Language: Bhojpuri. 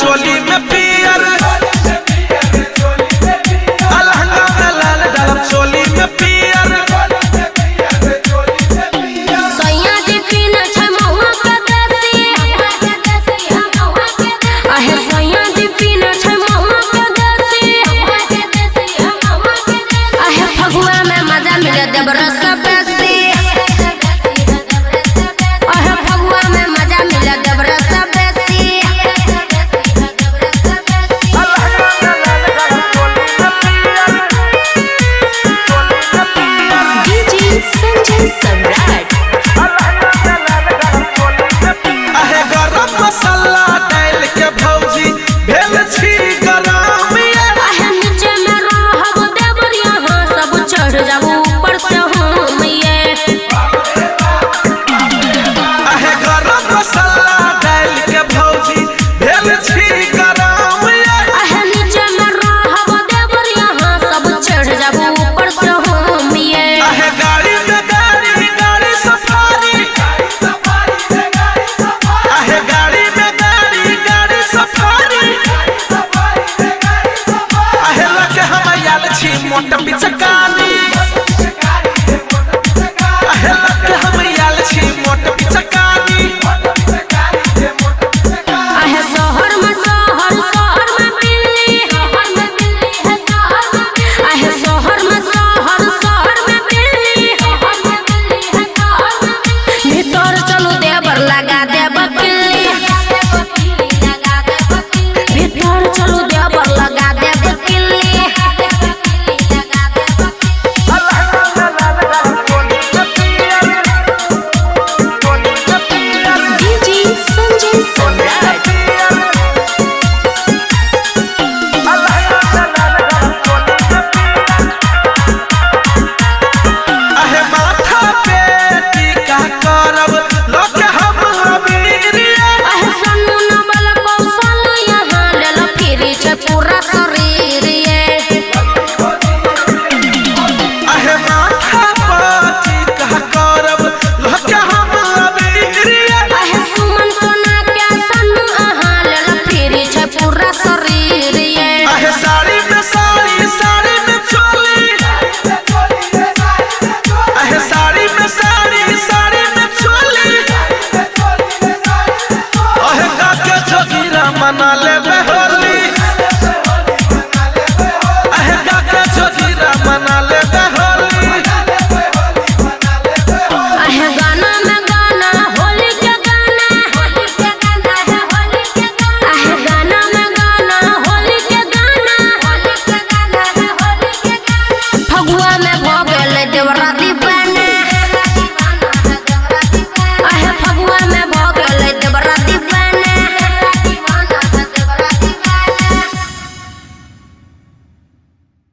चोली में पियर अलहंगा में लाल डालब चोली में पियर सैया जी पीना छै महुआ के देसी आहे सैया जी पीना छै महुआ के देसी आहे फगुआ में मजा मिले देब रस बेसी आहे फगुआ में मजा मिले देब रस बेसी संजय सम्राट आहे गरम मसाला डाल के भौजी भेल छी गरम आहे नीचे में रहब देवर यहाँ सब चढ़ जाबू ऊपर से हम ये आहे गरम मसाला डाल के भौजी भेल छी गरम आहे नीचे में रहब देवर यहाँ सब चढ़ जाबू ऊपर से हम ये आहे गाड़ी में गाड़ी सफारी आहे गाड़ी में गाड़ी सफारी आहे लगे हम आयल छी मोट पिचक